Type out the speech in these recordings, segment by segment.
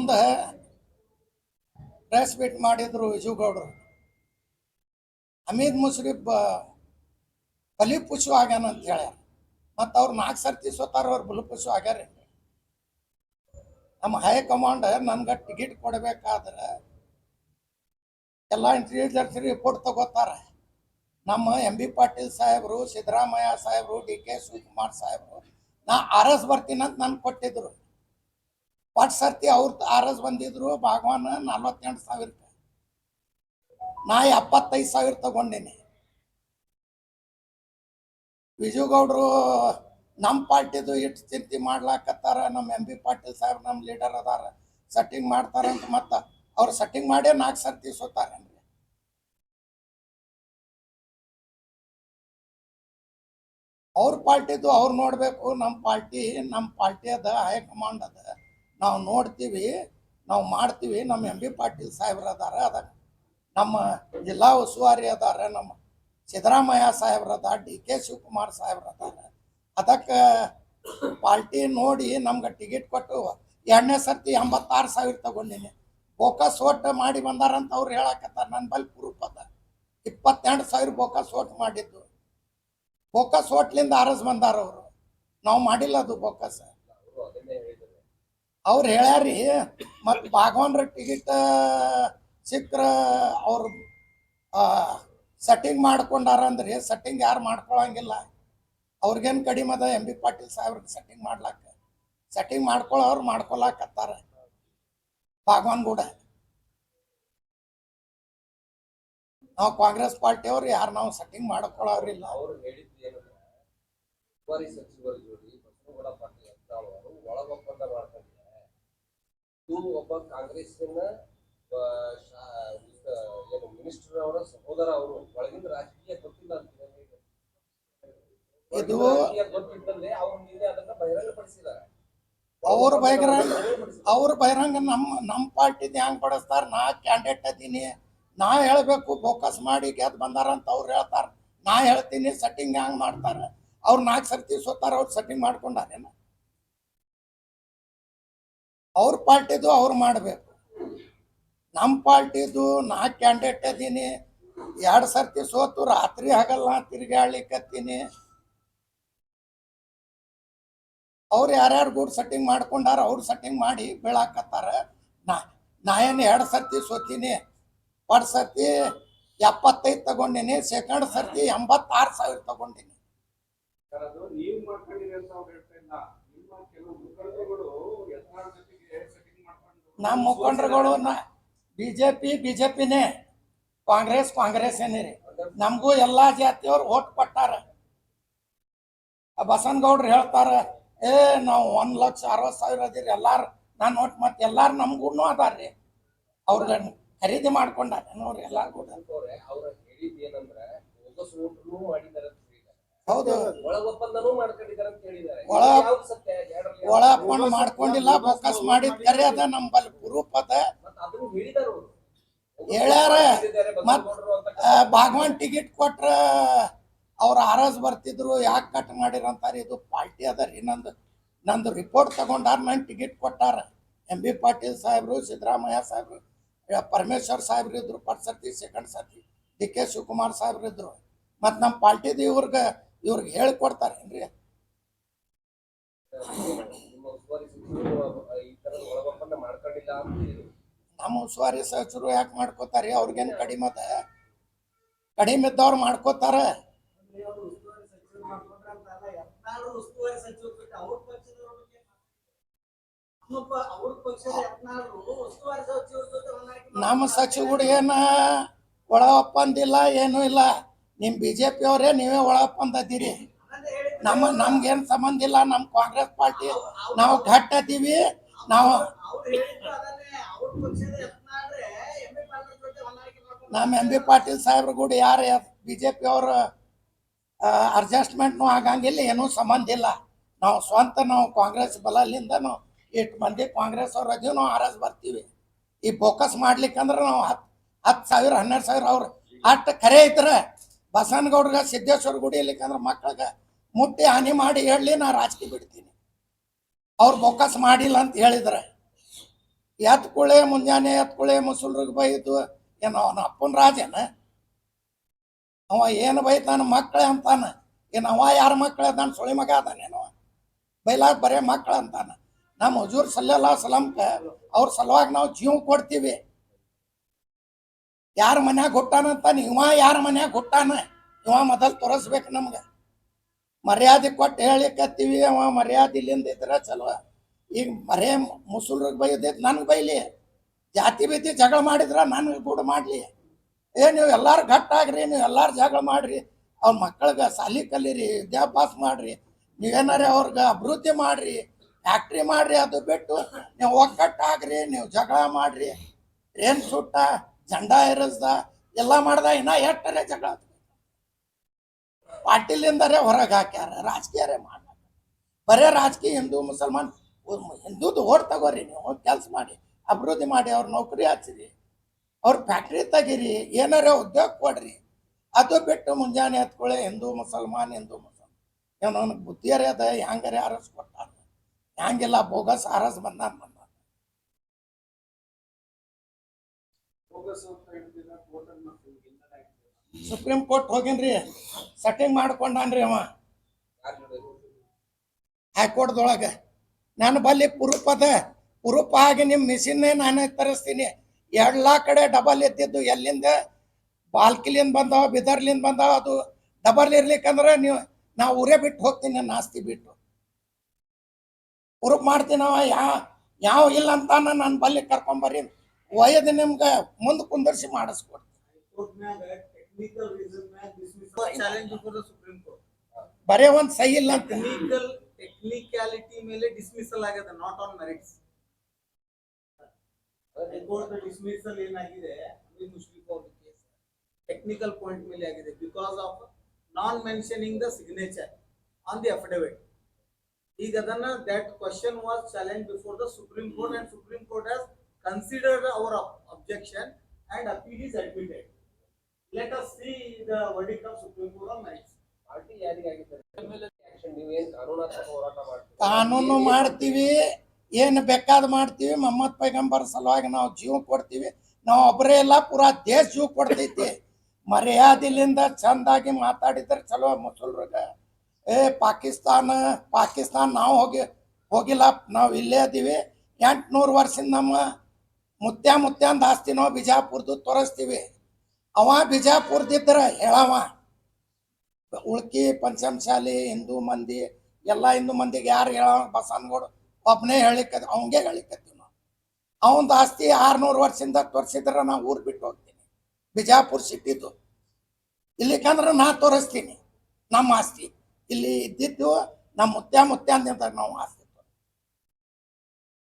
ಮುಂದೆ press meet ಮಾಡಿದ್ರು ವಿಜುಗೌಡರು. ಹಮೀದ್ ಮುಷ್ರಿಫ್ ಬಲಿಪುಷು ಆಗ್ಯಾನ ಅಂತ ಹೇಳ್ಯಾರ. ಮತ್ತು ಅವ್ರು 4 ಸರ್ತಿ ಸೋತಾರ, ಅವ್ರು ಬಲಿಪುಷು ಆಗ್ಯಾರ. ನಮ್ಮ ಹೈಕಮಾಂಡ್ ನನ್ಗೆ ಟಿಕೆಟ್ ಕೊಡಬೇಕಾದ್ರೆ ಎಲ್ಲ ಇಂಟೆಲಿಜೆನ್ಸ್ ರಿಪೋರ್ಟ್ ತಗೋತಾರ. ನಮ್ಮ ಎಂ ಬಿ ಪಾಟೀಲ್ ಸಾಹೇಬರು, ಸಿದ್ದರಾಮಯ್ಯ ಸಾಹೇಬರು, ಡಿ ಕೆ ಶಿವಕುಮಾರ್ ಸಾಹೇಬರು ನಾ RS ಬರ್ತೀನಂತ ನನ್ಗೆ ಕೊಟ್ಟಿದ್ರು. ಪಟ್ ಸರ್ತಿ ಅವ್ರು RS ಬಂದಿದ್ರು. ಭಾಗವಾನ 48,000, ನಾ 75,000 ತಗೊಂಡಿನಿ. ವಿಜುಗೌಡರು ನಮ್ಮ ಪಾರ್ಟಿದು ಇಟ್ಟು ಚಿಂತೆ ಮಾಡ್ಲಾಕತ್ತಾರ. ನಮ್ಮ ಎಂ ಬಿ ಪಾಟೀಲ್ ಸಾಹೇಬ್ ನಮ್ಮ ಲೀಡರ್ ಅದಾರ, ಸೆಟ್ಟಿಂಗ್ ಮಾಡ್ತಾರಂತ. ಮತ್ತು ಅವ್ರು ಸೆಟ್ಟಿಂಗ್ ಮಾಡೇ 4 ಸರ್ತಿ ಸೋತಾರೇನ್ರಿ. ಅವ್ರ ಪಾರ್ಟಿದು ಅವ್ರು ನೋಡಬೇಕು. ನಮ್ಮ ಪಾರ್ಟಿ ಅದ, ಹೈಕಮಾಂಡ್ ಅದ. ನಾವು ನೋಡ್ತೀವಿ, ನಾವು ಮಾಡ್ತೀವಿ. ನಮ್ಮ ಎಂ ಬಿ ಪಾಟೀಲ್ ಸಾಹೇಬ್ರು ಅದಾರ, ನಮ್ಮ ಜಿಲ್ಲಾ ಉಸ್ತುವಾರಿ ಅದಾರ, ನಮ್ಮ ಸಿದ್ದರಾಮಯ್ಯ ಸಾಹೇಬ್ರು ಅದಾರ, ಡಿ ಕೆ ಶಿವಕುಮಾರ್ ಸಾಹೇಬ್ರು ಅದಾರ. ಅದಕ್ಕೆ ಪಾರ್ಟಿ ನೋಡಿ ನಮ್ಗೆ ಟಿಕೆಟ್ ಕೊಟ್ಟು 2ನೇ ಸರ್ತಿ 86,000 ತಗೊಂಡಿನಿ. ಬೋಕಸ್ ಓಟ್ ಮಾಡಿ ಬಂದಾರಂತ ಅವ್ರು ಹೇಳಕತ್ತಾರ. ನನ್ನ ಬಲ್ಲಿ ಪ್ರೂಫ್ ಅದ. 22,000 ಬೋಕಸ್ ಓಟ್ ಮಾಡಿದ್ದು. ಬೋಕಸ್ ಓಟ್ಲಿಂದ RS ಬಂದಾರ ಅವರು. ನಾವು ಮಾಡಿಲ್ಲ ಅದು ಬೋಕಸ್. ಅವ್ರು ಹೇಳ್ಯಾರಿ. ಮತ್ತು ಭಾಗವನ್ರ ಟಿಕೆಟ್ ಸಿಕ್ಕ್ರ ಅವ್ರು ಸೆಟ್ಟಿಂಗ್ ಮಾಡ್ಕೊಂಡಾರ ಅಂದ್ರಿ. ಸೆಟ್ಟಿಂಗ್ ಯಾರು ಮಾಡ್ಕೊಳಂಗಿಲ್ಲ. ಅವ್ರಿಗೇನು ಕಡಿಮೆ ಅದ ಎಂ ಬಿ ಪಾಟೀಲ್ ಸಾಹೇಬ್ರಿಗೆ ಸೆಟ್ಟಿಂಗ್ ಮಾಡ್ಲಾಕ. ಸೆಟ್ಟಿಂಗ್ ಮಾಡ್ಕೊಳ್ಳೋರು ಮಾಡ್ಕೊಳಕತ್ತಾರ ಭಾಗವಾನ್ ಕೂಡ. ನಾವು ಕಾಂಗ್ರೆಸ್ ಪಾರ್ಟಿಯವ್ರು ಯಾರು ನಾವು ಸೆಟ್ಟಿಂಗ್ ಮಾಡ್ಕೊಳ್ಳೋರಿಲ್ಲ. ಒಬ್ಬ ಕಾಂಗ್ರೆಸ್ಸಿನ ಮಿನಿಸ್ಟರ್ ಅವರ ಸಹೋದರ, ಅವರು ಒಳಗಿನ ರಾಜಕೀಯ ಗೊತ್ತಿಲ್ಲ ಅಂತ ಇದು ಅದನ್ನ ಬಹಿರಂಗಪಡಿಸಿದ್ದಾರೆ. ಅವ್ರ ಬಹಿರಂಗ ನಮ್ಮ ಪಾರ್ಟಿದ ಹೆಂಗ್ ಪಡಿಸ್ತಾರ. ನಾ ಕ್ಯಾಂಡಿಡೇಟ್ ಅದೀನಿ, ನಾ ಹೇಳ್ಬೇಕು. ಫೋಕಸ್ ಮಾಡಿ ಗೆದ್ದು ಬಂದಾರಂತ ಅವ್ರು ಹೇಳ್ತಾರ. ನಾ ಹೇಳ್ತೀನಿ ಸೆಟ್ಟಿಂಗ್ ಹೆಂಗ್ ಮಾಡ್ತಾರ. ಅವ್ರು 4 ಸರ್ತಿ ಸೋತಾರ. ಅವ್ರು ಸೆಟ್ಟಿಂಗ್ ಮಾಡ್ಕೊಂಡಾರೇನ? ಅವ್ರ ಪಾರ್ಟಿದು ಅವ್ರು ಮಾಡಬೇಕು. ನಮ್ಮ ಪಾರ್ಟಿದು ನಾ ಕ್ಯಾಂಡಿಡೇಟ್ ಅದೀನಿ, 2 ಸರ್ತಿ ಸೋತು ರಾತ್ರಿ ಹಗಲ್ಲ ತಿರುಗಾಡ್ಲಿಕ್ಕತ್ತೀನಿ. ಅವ್ರು ಯಾರ್ಯಾರು ಗೂಡ್ ಸೆಟ್ಟಿಂಗ್ ಮಾಡ್ಕೊಂಡಾರ ಅವ್ರು ಸೆಟ್ಟಿಂಗ್ ಮಾಡಿ ಬೀಳಾಕತ್ತಾರ. ನಾ ಏನು 2 ಸರ್ತಿ ಸೋತೀನಿ. ಫಸ್ಟ್ ಸರ್ತಿ 75 ತಗೊಂಡಿನಿ, ಸೆಕೆಂಡ್ ಸರ್ತಿ 86,000 ತಗೊಂಡಿನಿ. ನಮ್ಮ ಮುಖಂಡರುಗಳು ಬಿಜೆಪಿನೇ, ಕಾಂಗ್ರೆಸ್ ಏನಿರಿ. ನಮಗೂ ಎಲ್ಲ ಜಾತಿಯವ್ರು ಓಟ್ ಕೊಟ್ಟಾರ. ಬಸನಗೌಡ್ರು ಹೇಳ್ತಾರ, ನಾವು 1,60,000 ಅದಿರಿ ಎಲ್ಲಾರು. ನಾನು ಓಟ್ ಮತ್ತೆ ಎಲ್ಲಾರು ನಮ್ಗೂ ಅದಾರ್ರಿ. ಅವ್ರಿಗೆ ಖರೀದಿ ಮಾಡ್ಕೊಂಡಾರ ಅವ್ರು ಎಲ್ಲಾರು ಕೂಡ. ಹೌದು, ಒಳ ಒಪ್ಪಂದ ಮಾಡ್ಕೊಂಡಿಲ್ಲ, ಫೋಕಸ್ ಮಾಡಿದ್ ಕರೆ ಅದ. ನಮ್ಮಲ್ಲಿ ಪ್ರೂಫ್ ಅದ, ಹೇಳ್ಯಾರ. ಮತ್ ಭಾಗವಾನ್ ಟಿಕೆಟ್ ಕೊಟ್ರ ಅವ್ರ RS ಬರ್ತಿದ್ರು. ಯಾಕೆ ಕಟ್ ಮಾಡಿರಂತಾರೆ. ಇದು ಪಾರ್ಟಿ ಅದ ರೀ. ನಂದು ರಿಪೋರ್ಟ್ ತಗೊಂಡಾರ, ನನ್ನ ಟಿಕೆಟ್ ಕೊಟ್ಟಾರ. ಎಂ ಬಿ ಪಾಟೀಲ್ ಸಾಹೇಬ್ರು, ಸಿದ್ದರಾಮಯ್ಯ ಸಾಹೇಬ್ರು, ಪರಮೇಶ್ವರ್ ಸಾಹೇಬ್ರು ಇದ್ರು ಫಸ್ಟ್ ಸರ್ತಿ, ಸೆಕೆಂಡ್ ಸರ್ತಿ ಡಿ ಕೆ ಶಿವಕುಮಾರ್ ಸಾಹೇಬ್ರು ಇದ್ರು. ಮತ್ತು ನಮ್ಮ ಪಾರ್ಟಿದು ಇವ್ರಿಗೆ ಹೇಳಿಕೊಡ್ತಾರೇನ್ರಿ? ನಮ್ಮ ಉಸ್ತುವಾರಿ ಸಚಿವರು ಯಾಕೆ ಮಾಡ್ಕೋತಾರೆ? ಅವ್ರಿಗೇನು ಕಡಿಮೆ ಅದ? ಕಡಿಮೆ ಇದ್ದವ್ರು ಮಾಡ್ಕೋತಾರ. ನಮ್ಮ ಸಚಿವರು ಏನ ಒಳ ಒಪ್ಪಂದಿಲ್ಲ, ಏನೂ ಇಲ್ಲ. ನಿಮ್ಮ BJP ಅವರೇ ನೀವೇ ಒಳ ಒಪ್ಪಂದ ಅದ್ದೀರಿ. ನಮ್ಗೇನು ಸಂಬಂಧ ಇಲ್ಲ. ನಮ್ಮ ಕಾಂಗ್ರೆಸ್ ಪಾರ್ಟಿ ನಾವು ಘಟ್ಟ ಅದ್ದೀವಿ. ನಾವು ನಮ್ಮ ಎಂ ಬಿ ಪಾಟೀಲ್ ಸಾಹೇಬ್ರು ಕೂಡ ಯಾರು BJP ಅವರು ಅಡ್ಜಸ್ಟ್ಮೆಂಟ್ನು ಆಗಂಗಿಲ್ಲ, ಏನೂ ಸಂಬಂಧ ಇಲ್ಲ. ನಾವು ಸ್ವಂತ ನಾವು ಕಾಂಗ್ರೆಸ್ ಬಲದಿಂದ ನಾವು 8 ಮಂದಿ ಕಾಂಗ್ರೆಸ್ ಅವ್ರು ಅದೀವಿ. ನಾವು RS ಬರ್ತೀವಿ. ಈ ಫೋಕಸ್ ಮಾಡ್ಲಿಕ್ಕಂದ್ರೆ ನಾವು 10,000 12,000 ಅವ್ರು ಅಷ್ಟು ಖರೆ ಇದ್ರೆ ಬಸನಗೌಡ್ರಿಗೆ ಸಿದ್ದೇಶ್ವರ ಗುಡಿ ಇರ್ಲಿಕ್ಕಂದ್ರೆ ಮಕ್ಕಳಿಗೆ ಮುಟ್ಟಿ ಹಾನಿ ಮಾಡಿ ಹೇಳಲಿ, ನಾ ರಾಜಕೀಯ ಬಿಡ್ತೀನಿ. ಅವ್ರು ಫೋಕಸ್ ಮಾಡಿಲ್ಲ ಅಂತ ಹೇಳಿದ್ರೆ ಎತ್ಕುಳೆ ಮುಂಜಾನೆ ಎತ್ಕುಳೆ ಮುಸುಲ್ರಿಗೆ ಬೈದು ಏನು ಅವನ ಅಪ್ಪನ ರಾಜೇನ ಅವ ಏನು ಬೈತಾನ ಮಕ್ಕಳೇ ಅಂತಾನ. ಏನು ಅವ ಯಾರ ಮಕ್ಕಳ ಅದಾನ? ಸುಳಿ ಮಗ ಅದಾನೇನವ? ಬೈಲಾಗ ಬರೇ ಮಕ್ಕಳ ಅಂತಾನ. ನಮ್ಮ ಹುಜೂರ್ ಸಲ್ಲಲ್ಲಾಹು ಸಲಂಕ ಅವ್ರ ಸಲುವಾಗಿ ನಾವು ಜೀವ ಕೊಡ್ತೀವಿ. ಯಾರ ಮನ್ಯಾಗ ಹುಟ್ಟಾನ ಅಂತಾನ, ಇವ ಯಾರ ಮನ್ಯಾಗ ಹುಟ್ಟಾನ ಇವ ಮೊದಲು ತೋರಿಸ್ಬೇಕು ನಮ್ಗೆ. ಮರ್ಯಾದೆ ಕೊಟ್ಟು ಹೇಳಿಕತ್ತೀವಿ, ಅವ ಮರ್ಯಾದೆ ಇಲ್ಲಿಂದ ಇದ್ರೆ ಚಲೋ. ಈಗ ಬರೇ ಮುಸುಲ್ರಿಗೆ ಬೈದೈತೆ ನನಗೆ ಬೈಲಿ, ಜಾತಿ ಬೀತಿ ಜಗಳ ಮಾಡಿದ್ರೆ ನನಗೆ ಕೂಡ ಮಾಡಲಿ. ನೀವು ಎಲ್ಲಾರು ಗಟ್ಟಾಗ್ರಿ, ನೀವು ಎಲ್ಲಾರು ಜಗಳ ಮಾಡ್ರಿ, ಅವ್ರ ಮಕ್ಕಳಿಗೆ ಸಾಲಿ ಕಲೀರಿ, ವಿದ್ಯಾಭ್ಯಾಸ ಮಾಡ್ರಿ, ನೀವೇನಾರೇ ಅವ್ರಿಗೆ ಅಭಿವೃದ್ಧಿ ಮಾಡ್ರಿ, ಫ್ಯಾಕ್ಟ್ರಿ ಮಾಡ್ರಿ. ಅದು ಬಿಟ್ಟು ನೀವು ಒಕ್ಕಟ್ಟಾಗ್ರಿ, ನೀವು ಜಗಳ ಮಾಡ್ರಿ, ಏನ್ ಸುಟ್ಟ ಜಂಡಾ ಏರಿಸ್ದ ಎಲ್ಲ ಮಾಡ್ದ, ಇನ್ನ ಎಟ್ಟರೆ ಜಗಳ ಪಾಟೀಲಿಂದರೇ ಹೊರಗೆ ಹಾಕ್ಯಾರ. ರಾಜಕೀಯರೇ ಮಾಡ ಬರೇ ರಾಜಕೀಯ ಹಿಂದೂ ಮುಸಲ್ಮಾನ್ ಹಿಂದೂದು ಓಟ್ ತಗೋರಿ, ನೀವು ಕೆಲಸ ಮಾಡಿ ಅಭಿವೃದ್ಧಿ ಮಾಡಿ, ಅವ್ರ ನೌಕರಿ ಹಚ್ಚಿರಿ, ಅವ್ರ ಫ್ಯಾಕ್ಟ್ರಿ ತೆಗೀರಿ, ಏನಾರ ಉದ್ಯೋಗ ಕೊಡ್ರಿ. ಅದು ಬಿಟ್ಟು ಮುಂಜಾನೆ ಎತ್ಕೊಳ್ಳಿ ಹಿಂದೂ ಮುಸಲ್ಮಾನ್ ಏನೋ ನನಗೆ ಬುದ್ಧಿಯರೇ ಅದ, ಹ್ಯಾಂಗಾರೆ ಅರಸ್ ಕೊಟ್ಟಾರ, ಹ್ಯಾಂಗಿಲ್ಲ ಬೋಗಸ್ ಅರಸ್ ಬಂದಾನ. ಸುಪ್ರೀಂ ಕೋರ್ಟ್ ಹೋಗಿನ್ರಿ, ಸೆಟ್ಟಿಂಗ್ ಮಾಡ್ಕೊಂಡಾನ್ರಿ ಅವ ಹೈಕೋರ್ಟ್ದೊಳಗೆ. ನಾನು ಬಲ್ಲಿ ಪ್ರೂಫ್ ಅದ, ಪ್ರೂಫ್ ಆಗಿ ನಿಮ್ಮ ಮಿಷಿನ್ನೇ ನಾನೇ ತರಿಸ್ತೀನಿ. ಎಲ್ಲ ಕಡೆ ಡಬಲ್ ಎದ್ದಿದ್ದು ಎಲ್ಲಿಂದ ಬಾಲ್ಕಿಲಿಂದ ಬಂದಾವ, ಬಿದರ್ಲಿಂದ ಬಂದಾವ. ಅದು ಡಬಲ್ ಇರ್ಲಿಕ್ಕಂದ್ರೆ ನಾವು ಊರೇ ಬಿಟ್ಟು ಹೋಗ್ತೀನಿ, ನನ್ನ ಆಸ್ತಿ ಬಿಟ್ಟು. ಪ್ರೂಫ್ ಮಾಡ್ತೀನವ ಯಾವ ಇಲ್ಲ ಅಂತ ನನ್ನ ಬಲ್ಲಿ ಕರ್ಕೊಂಬರ್ರಿ, ಒಯ್ದು ನಿಮ್ಗೆ ಮುಂದೆ ಕುಂದರ್ಸಿ ಮಾಡಿಸ್ಕೊಡ್ತೀನಿ. ಬರೇ ಒಂದು ಸಹಿ ಇಲ್ಲ ಅಂತ ಟೆಕ್ನಿಕ್ಯಾಲಿಟಿ ಮೇಲೆ ಡಿಸ್ಮಿಸಲ್ ಆಗಿದೆ, ನಾಟ್ ಆನ್ ಮೆರಿಟ್ಸ್. ಡಿಸ್ಮಿಸಲ್ ಏನಾಗಿದೆ ಮುಸ್ಲಿಂ ಕೇಸ್ ಟೆಕ್ನಿಕಲ್ ಪಾಯಿಂಟ್ ಮೇಲೆ ಆಗಿದೆ, because of non mentioning the signature on the affidavit. ಈಗ ಅದನ್ನ that question was challenge before the Supreme Court and Supreme Court has considered our objection and appeal is admitted. Let us see the verdict of Supreme Court on merits. Party ಯಾರಿಗಾಗಿದ್ದಾರೆ ನೀವೇನು ಕಾನೂನಾತ್ಮಕ ಹೋರಾಟ ಮಾಡ್ತೀವಿ? ಕಾನೂನು ಮಾಡ್ತೀವಿ, ಏನು ಬೇಕಾದ್ ಮಾಡ್ತೀವಿ. ಮೊಹಮ್ಮದ್ ಪೈಗಂಬರ್ ಸಲುವಾಗಿ ನಾವು ಜೀವ ಕೊಡ್ತೀವಿ. ನಾವು ಒಬ್ಬರೇ ಇಲ್ಲ, ಪೂರಾ ದೇಶ ಜೀವ ಕೊಡ್ತೈತಿ. ಮರ್ಯಾದಿಲಿಂದ ಚಂದಾಗಿ ಮಾತಾಡಿದ್ರೆ ಚಲೋ. ಮುಸಲ್ರಿಗೆ ಪಾಕಿಸ್ತಾನ ನಾವು ಹೋಗಿಲ್ಲ, ನಾವು ಇಲ್ಲೇ ಅದೀವಿ. 800 ವರ್ಷದಿಂದ ನಮ್ಮ ಮುತ್ಯಾಂದ ಆಸ್ತಿ ನಾವು ಬಿಜಾಪುರದ್ದು ತೋರಿಸ್ತೀವಿ. ಅವ ಬಿಜಾಪುರದಿದ್ರೆ ಹೇಳವ, ಉಳ್ಕಿ ಪಂಚಮಶಾಲಿ ಹಿಂದೂ ಮಂದಿ ಎಲ್ಲ ಹಿಂದೂ ಮಂದಿಗೆ ಯಾರು ಹೇಳವ? ಬಸವನಗೌಡ ಒಬ್ಬನೇ ಅವಂಗೆ ಹೇಳಿಕತ್ತೀವಿ ನಾವು. ಅವಂದು ಆಸ್ತಿ 600 ವರ್ಷದಿಂದ ತೋರಿಸಿದ್ರೆ ನಾವು ಊರು ಬಿಟ್ಟು ಹೋಗ್ತೀನಿ, ಬಿಜಾಪುರ ಸಿಟಿದು. ಇಲ್ಲಿಕಂದ್ರೆ ನಾ ತೋರಿಸ್ತೀನಿ ನಮ್ಮ ಆಸ್ತಿ. ಇಲ್ಲಿ ಇದ್ದಿದ್ದು ನಮ್ಮ ಮುತ್ಯಾಂದಿಂದ ನಾವು ಆಸ್ತಿ.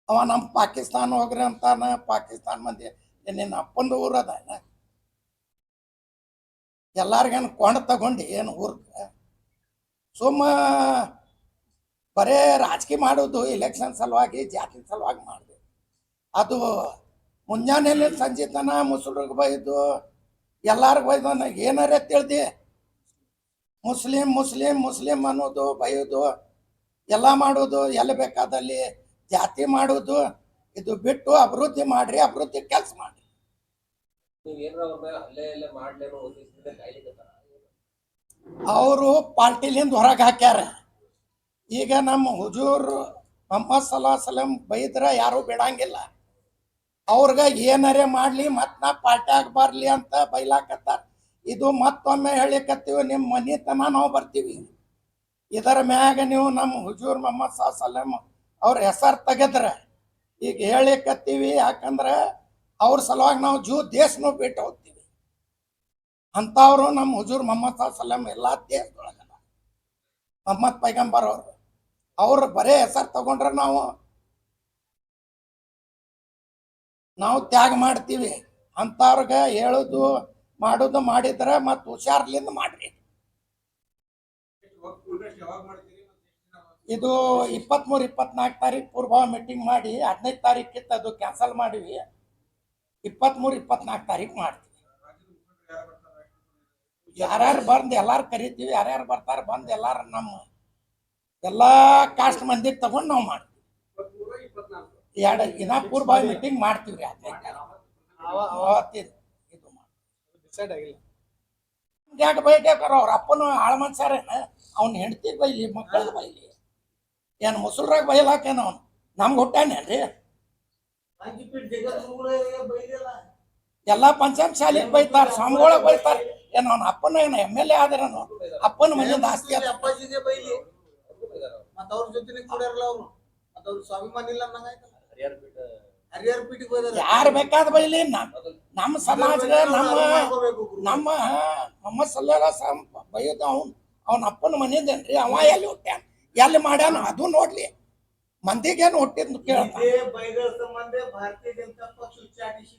ಅವ ನಮ್ಮ ಪಾಕಿಸ್ತಾನ ಹೋಗ್ರಿ ಅಂತಾನ, ಪಾಕಿಸ್ತಾನ ಮಂದಿ ನಿನ್ನ ಅಪ್ಪಂದು ಊರು ಅದ ಎಲ್ಲಾರ್ಗೇನು ಕೊಂಡ ತಗೊಂಡು ಏನು ಊರ್ಗೆ ಸುಮ್ಮ ಬರೇ ರಾಜಕೀಯ ಮಾಡೋದು, ಎಲೆಕ್ಷನ್ ಸಲುವಾಗಿ ಜಾತಿ ಸಲುವಾಗಿ ಮಾಡಿದೆ. ಅದು ಮುಂಜಾನೆ ಸಂಜೆ ತನ ಮುಸುಲ್ರಿಗೆ ಬೈದು ಎಲ್ಲಾರ್ಗೂ ಬೈದು ನನಗೆ ಏನಾರೇ ತಿಳಿದಿ ಮುಸ್ಲಿಂ ಅನ್ನೋದು, ಬೈಯೋದು ಎಲ್ಲ ಮಾಡೋದು, ಎಲ್ಲಿ ಬೇಕಾದಲ್ಲಿ ಜಾತಿ ಮಾಡೋದು. ಇದು ಬಿಟ್ಟು ಅಭಿವೃದ್ಧಿ ಮಾಡ್ರಿ, ಅಭಿವೃದ್ಧಿ ಕೆಲಸ ಮಾಡ್ರಿ. ಅವರು ಪಾರ್ಟಿಲಿಂದ ಹೊರಗೆ ಹಾಕ್ಯಾರ. ಈಗ ನಮ್ಮ ಹುಜೂರ್ ಮೊಹಮ್ಮದ್ ಸಲಾ ಬೈದ್ರೆ ಯಾರು ಬಿಡಂಗಿಲ್ಲ. ಅವ್ರಿಗೆ ಏನಾರೇ ಮಾಡಲಿ ಮತ್ತು ನಾ ಪಾರ್ಟ್ಯಾಗ ಬರಲಿ ಅಂತ ಬೈಲಾಕತ್ತಾರ. ಇದು ಮತ್ತೊಮ್ಮೆ ಹೇಳಿಕತ್ತೀವಿ, ನಿಮ್ಮ ಮನೆತನ ನಾವು ಬರ್ತೀವಿ. ಇದರ ಮ್ಯಾಗ ನೀವು ನಮ್ಮ ಹುಜೂರ್ ಮೊಹಮ್ಮದ್ ಸಲಾ ಅವ್ರ ಹೆಸರು ತೆಗೆದ್ರೆ ಈಗ ಹೇಳಿಕತ್ತೀವಿ. ಯಾಕಂದ್ರೆ ಅವ್ರ ಸಲುವಾಗಿ ನಾವು ದೇಶನೂ ಬಿಟ್ಟು ಹೋಗ್ತೀವಿ. ಅಂಥವ್ರು ನಮ್ಮ ಹುಜೂರ್ ಮೊಹಮ್ಮದ್ ಸಲಾ ಎಲ್ಲ ದೇಶದೊಳಗಲ್ಲ. ಮೊಹಮ್ಮದ್ ಪೈಗಂಬರ್ ಅವ್ರು ಬರೇ ಹೆಸರು ತಗೊಂಡ್ರೆ ನಾವು ತ್ಯಾಗ ಮಾಡ್ತೀವಿ. ಅಂಥವ್ರಿಗೆ ಹೇಳೋದು ಮಾಡೋದು ಮಾಡಿದ್ರೆ ಮತ್ತು ಹುಷಾರ್ಲಿಂದ ಮಾಡ್ರಿ. ಇದು 23-24 ತಾರೀಕು ಪೂರ್ವ ಮೀಟಿಂಗ್ ಮಾಡಿ 15 ತಾರೀಕಿತ್ತು ಅದು ಕ್ಯಾನ್ಸಲ್ ಮಾಡಿವಿ. 23-24 ತಾರೀಕು ಮಾಡ್ತೀವಿ. ಯಾರ್ಯಾರು ಬಂದು ಎಲ್ಲಾರು ಕರಿತೀವಿ, ಯಾರ್ಯಾರು ಬರ್ತಾರೆ ಬಂದು ಎಲ್ಲಾರು ನಮ್ಮ ಎಲ್ಲ ಕಾಸ್ಟ್ ಮಂದಿಗೆ ತಗೊಂಡು ನಾವು ಮಾಡ್ತೀವಿ. ಎರಡು ಇನಾಪುರ್ ಬಾಯ್ ಮೀಟಿಂಗ್ ಮಾಡ್ತೀವ್ರಿ ಇದು ಡಿಸೈಡ್ ಆಗಿಲ್ಲ. ಯಾಕೆ ಬೈಕ್ಯಾಕಾರ ಅವ್ರ ಅಪ್ಪನ ಆಳ ಮನ್ಸಾರೇನ ಅವ್ನ ಹೆಂಡತಿ ಬೈಲಿ ಮಕ್ಕಳ ಬೈಲಿ ಏನು ಮುಸಲ್ರಾಗ ಬೈಲಾಕೇನ ಅವ್ನು ನಮ್ಗೆ ಹುಟ್ಟಾನೇನ್ರಿ ಕಾಂಚಿಪೀಠ ಜಗದ್ಗುರುಗಳಿಗೆ ಬೈದಿಲ್ಲ. ಎಲ್ಲಾ ಪಂಚಾಯತ್ ಶಾಲೆಗೆ ಬೈತಾರ ಸ್ವಾಮಿಗಳಿಗೆ ಬೈತಾರ ಏನ್ ಅವ್ನ ಅಪ್ಪನ ಏನ MLA ಆದ್ರನು ಅಪ್ಪನ ಮನೆಯಿಂದ ಆಸ್ತಿ ಅದ ಅಪ್ಪಾಜಿಗೆ ಬೈಲಿ ಮತ್ತ ಅವ್ರ ಜೊತೆನೆ ಕೂಡ್ಯಾರಲ್ಲ ಅವ್ರು ಮತ್ತ ಅವ್ರ ಸ್ವಾಭಿಮಾನ ಇಲ್ಲ ಅನ್ನಂಗಾಯ್ತಲ್ಲ. ಹರಿಹರ ಪೀಠಿಗೆ ಹೋದಾರ ಯಾರು ಬೇಕಾದ ಬೈಲಿ ನಮ್ಮ ಸಮಾಜದ ನಮ್ಮ ಮೊಹಮ್ಮದ್ ಸಲ್ಲಲ್ಲಾಹು ಬೈಯೋದು ಅವನ ಅಪ್ಪನ ಮನೆಯದೇನ್ರಿ ಅವ ಎಲ್ಲಿ ಹುಟ್ಟ್ಯಾನ ಎಲ್ಲಿ ಮಾಡ್ಯಾನ ಅದು ನೋಡ್ಲಿ ಮಂದಿಗೇನು ಹುಟ್ಟಿದ್ ಕೇಳ ಇದೇ ಬೈಗಳ ಸಂಬಂಧ ಭಾರತೀಯ ಜನತಾ ಪಕ್ಷ ಉಚ್ಚಾಟಿಸಿ